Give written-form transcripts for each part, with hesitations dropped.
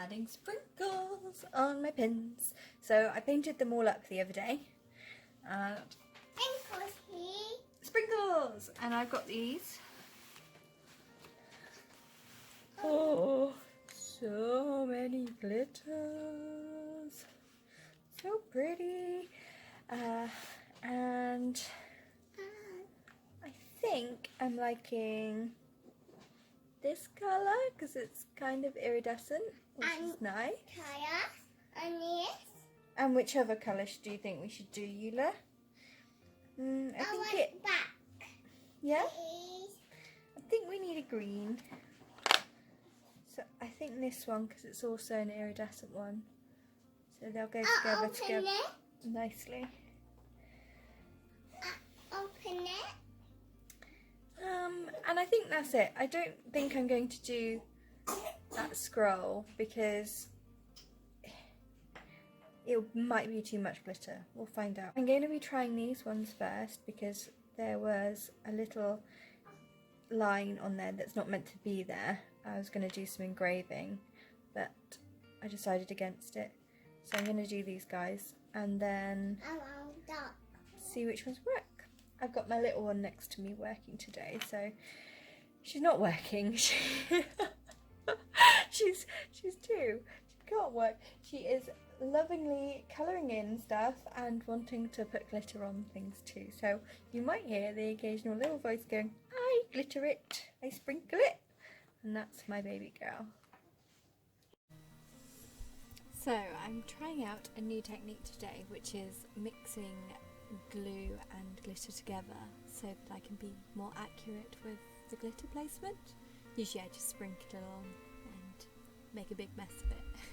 adding sprinkles on my pins. So I painted them all up the other day. Sprinkles here. Sprinkles! And I've got these. Oh, so many glitters. So pretty. And I think I'm liking this colour because it's kind of iridescent, which is nice. And this. And which other colours do you think we should do, Eula? I think it. Back. Yeah? Please. I think we need a green. So I think this one, because it's also an iridescent one. So they'll go together nicely. Open it. And I think that's it. I don't think I'm going to do that scroll because it might be too much glitter. We'll find out. I'm going to be trying these ones first because there was a little line on there that's not meant to be there. I was going to do some engraving, but I decided against it. So I'm going to do these guys and then see which ones work. I've got my little one next to me working today, so she's not working. She's 2. She can't work. She is lovingly colouring in stuff and wanting to put glitter on things too. So you might hear the occasional little voice going, I glitter it, I sprinkle it. And that's my baby girl. So I'm trying out a new technique today, which is mixing glue and glitter together so that I can be more accurate with the glitter placement. Usually I just sprinkle it on and make a big mess of it.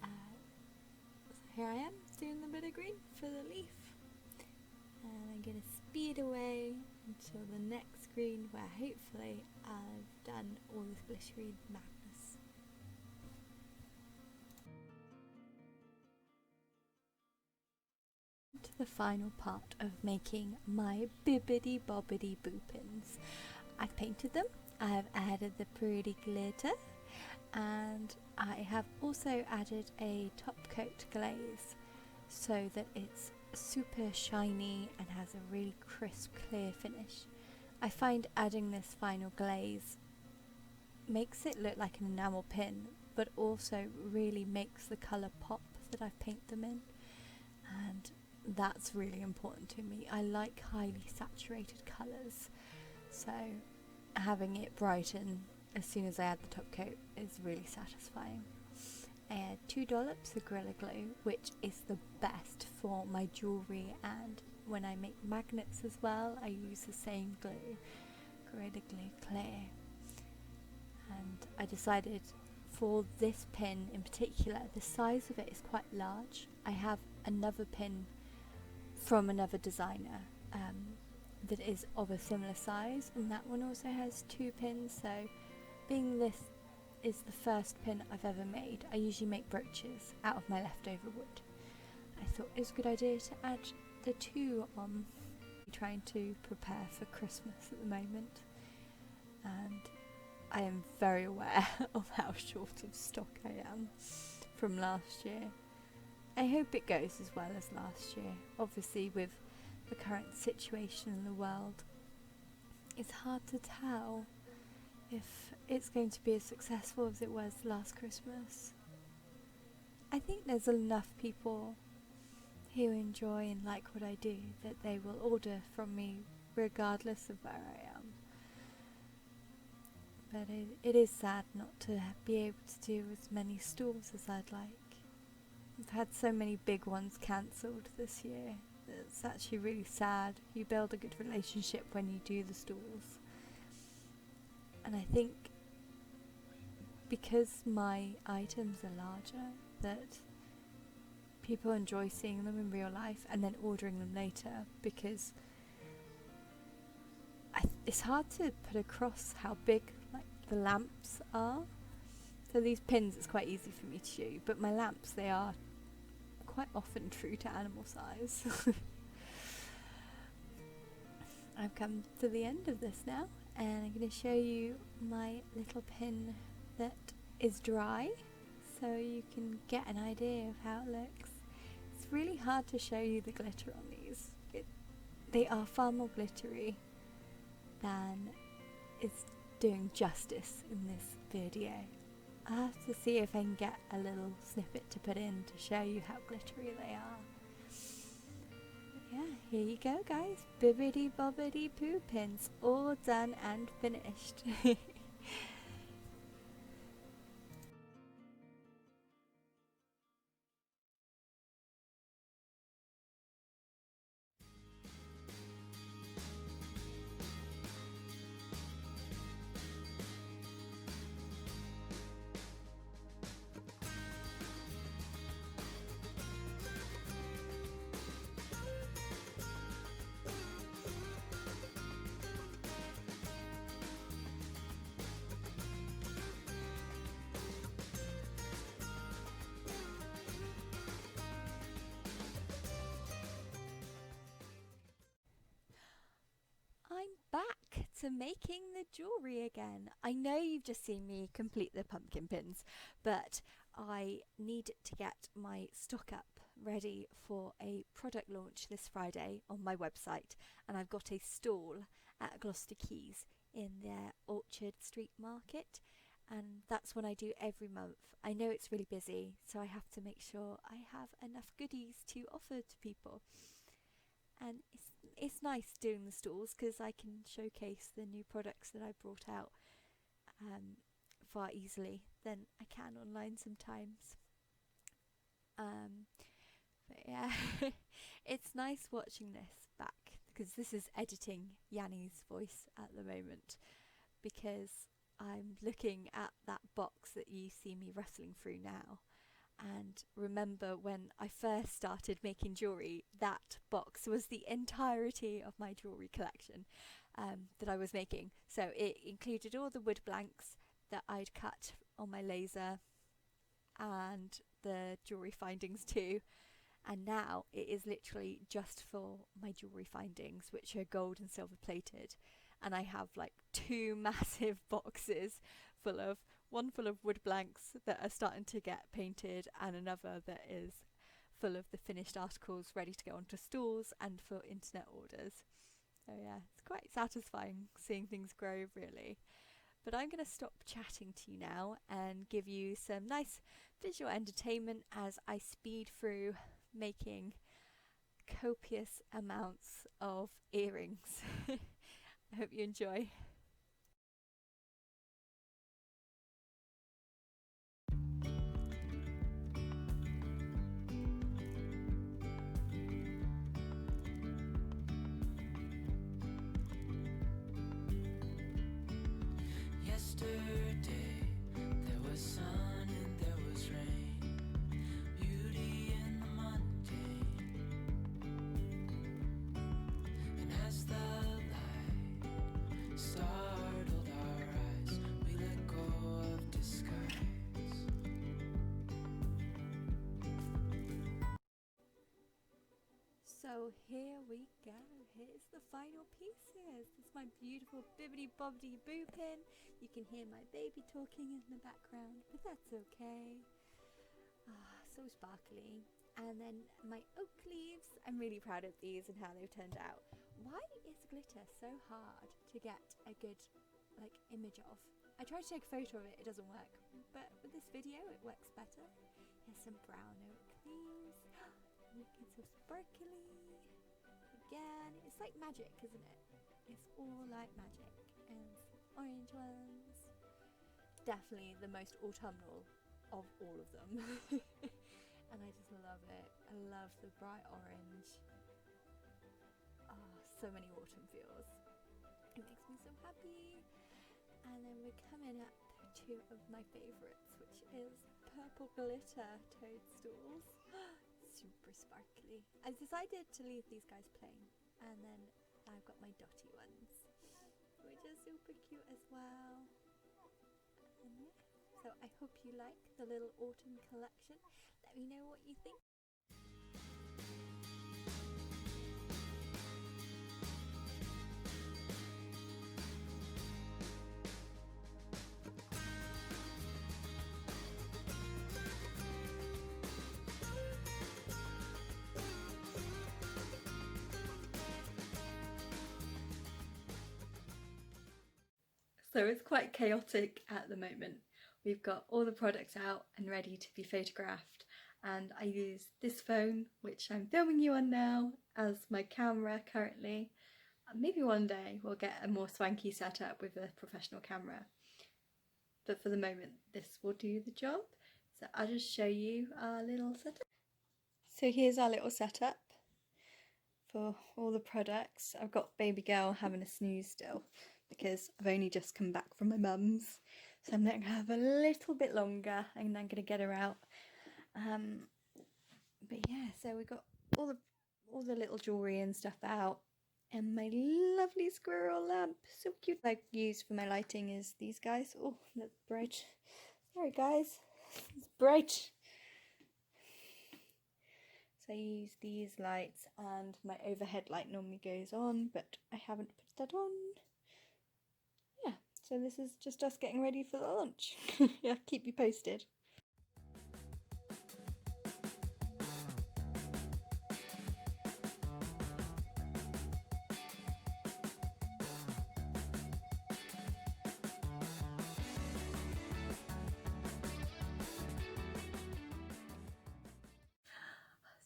So here I am doing the bit of green for the leaf, and I'm going to speed away until the next green where hopefully I've done all this glittery madness. To the final part of making my bibbidi bobbidi boo pins. I've painted them, I've added the pretty glitter, and I have also added a top coat glaze so that it's super shiny and has a really crisp, clear finish. I find adding this final glaze makes it look like an enamel pin, but also really makes the colour pop that I've painted them in, and that's really important to me. I like highly saturated colours, so having it brighten as soon as I add the top coat is really satisfying. I add 2 dollops of Gorilla Glue, which is the best for my jewellery, and when I make magnets as well I use the same glue, Gorilla Glue Clear. And I decided for this pin in particular, the size of it is quite large. I have another pin from another designer that is of a similar size, and that one also has 2 pins, so being this is the first pin I've ever made, I usually make brooches out of my leftover wood. I thought it was a good idea to add the 2 on. I'm trying to prepare for Christmas at the moment, and I am very aware of how short of stock I am from last year. I hope it goes as well as last year. Obviously with the current situation in the world, it's hard to tell if it's going to be as successful as it was last Christmas. I think there's enough people who enjoy and like what I do that they will order from me regardless of where I am. But it is sad not to be able to do as many stalls as I'd like. I've had so many big ones cancelled this year. It's actually really sad. You build a good relationship when you do the stalls. And I think because my items are larger, that people enjoy seeing them in real life and then ordering them later, because it's hard to put across how big the lamps are. So these pins, it's quite easy for me to do, but my lamps, they are quite often true to animal size. I've come to the end of this now, and I'm going to show you my little pin that is dry so you can get an idea of how it looks. It's really hard to show you the glitter on these. They are far more glittery than is doing justice in this video. I have to see if I can get a little snippet to put in to show you how glittery they are. Yeah, here you go guys, bibbidi bobbidi poo pins, all done and finished. I'm back to making the jewellery again. I know you've just seen me complete the pumpkin pins, but I need to get my stock up ready for a product launch this Friday on my website, and I've got a stall at Gloucester Quays in their Orchard Street Market, and that's what I do every month. I know it's really busy, so I have to make sure I have enough goodies to offer to people. And it's nice doing the stalls because I can showcase the new products that I brought out far easily than I can online sometimes. But yeah, it's nice watching this back because this is editing Yanni's voice at the moment, because I'm looking at that box that you see me rustling through now. And remember when I first started making jewellery, that box was the entirety of my jewellery collection that I was making. So it included all the wood blanks that I'd cut on my laser and the jewellery findings too. And now it is literally just for my jewellery findings, which are gold and silver plated. And I have like 2 massive boxes full of, one full of wood blanks that are starting to get painted, and another that is full of the finished articles ready to go onto stalls and for internet orders. So yeah, it's quite satisfying seeing things grow really. But I'm going to stop chatting to you now and give you some nice visual entertainment as I speed through making copious amounts of earrings. I hope you enjoy. Yesterday there was sun and there was rain, beauty in the mundane. And as the light startled our eyes, we let go of disguise. So here we go. Here's the final pieces. This is my beautiful bibbidi bobbidi boo pin. You can hear my baby talking in the background, but that's okay. So sparkly. And then my oak leaves. I'm really proud of these and how they've turned out. Why is glitter so hard to get a good image of? I tried to take a photo of it, it doesn't work. But with this video it works better. Here's some brown oak leaves. Look, it's so sparkly. Again, it's like magic, isn't it? It's all like magic. And orange ones. Definitely the most autumnal of all of them. And I just love it. I love the bright orange. So many autumn feels. It makes me so happy. And then we're coming up to 2 of my favourites, which is purple glitter toadstools. Super sparkly. I decided to leave these guys plain, and then I've got my dotty ones, which are super cute as well. And yeah, so I hope you like the little autumn collection. Let me know what you think. So it's quite chaotic at the moment. We've got all the products out and ready to be photographed, and I use this phone, which I'm filming you on now, as my camera currently. Maybe one day we'll get a more swanky setup with a professional camera, but for the moment this will do the job. So I'll just show you our little setup. So here's our little setup for all the products. I've got baby girl having a snooze still because I've only just come back from my mum's, so I'm going to have a little bit longer and then I'm going to get her out. But yeah, so we've got all the little jewellery and stuff out, and my lovely squirrel lamp, so cute. I use for my lighting is these guys. Oh, that's bright. Sorry guys, it's bright. So I use these lights, and my overhead light normally goes on, but I haven't put that on. Yeah, so this is just us getting ready for the launch. Yeah, keep you posted.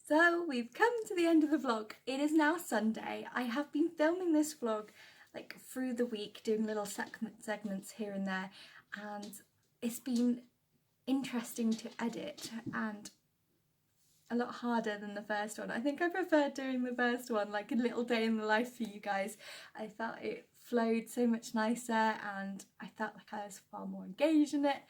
So we've come to the end of the vlog. It is now Sunday. I have been filming this vlog like through the week, doing little segments here and there, and it's been interesting to edit and a lot harder than the first one. I think I preferred doing the first one, like a little day in the life for you guys. I felt it flowed so much nicer and I felt like I was far more engaged in it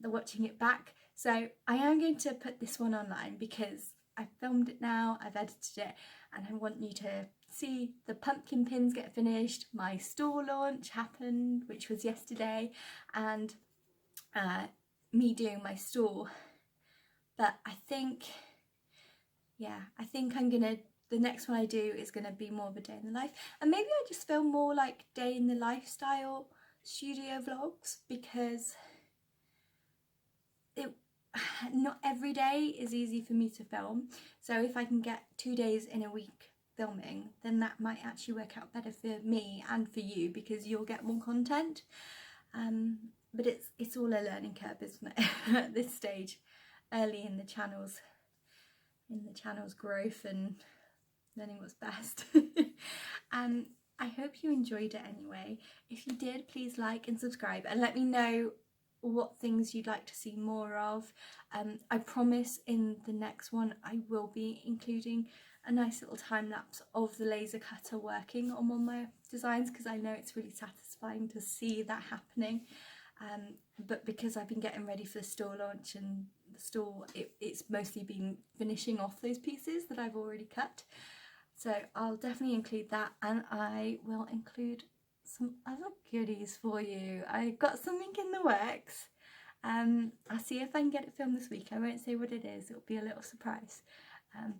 watching it back. So I am going to put this one online because I've filmed it now, I've edited it, and I want you to see the pumpkin pins get finished. My store launch happened, which was yesterday, and me doing my store. But I think I'm gonna, the next one I do is gonna be more of a day in the life, and maybe I just film more like day in the lifestyle studio vlogs, because not every day is easy for me to film. So if I can get 2 days in a week filming, then that might actually work out better for me and for you, because you'll get more content. But it's all a learning curve, isn't it? At this stage, early in the channel's growth and learning what's best. I hope you enjoyed it anyway. If you did, please like and subscribe and let me know what things you'd like to see more of. I promise in the next one I will be including a nice little time lapse of the laser cutter working on one of my designs, because I know it's really satisfying to see that happening. But because I've been getting ready for the store launch and the store, it's mostly been finishing off those pieces that I've already cut. So I'll definitely include that, and I will include some other goodies for you. I've got something in the works. I'll see if I can get it filmed this week. I won't say what it is, it'll be a little surprise.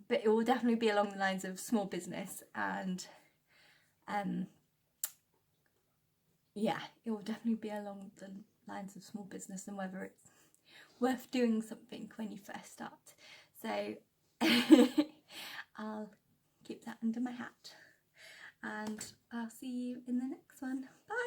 But it will definitely be along the lines of small business, and yeah, it will definitely be along the lines of small business and whether it's worth doing something when you first start. So I'll keep that under my hat, and I'll see you in the next one. Bye!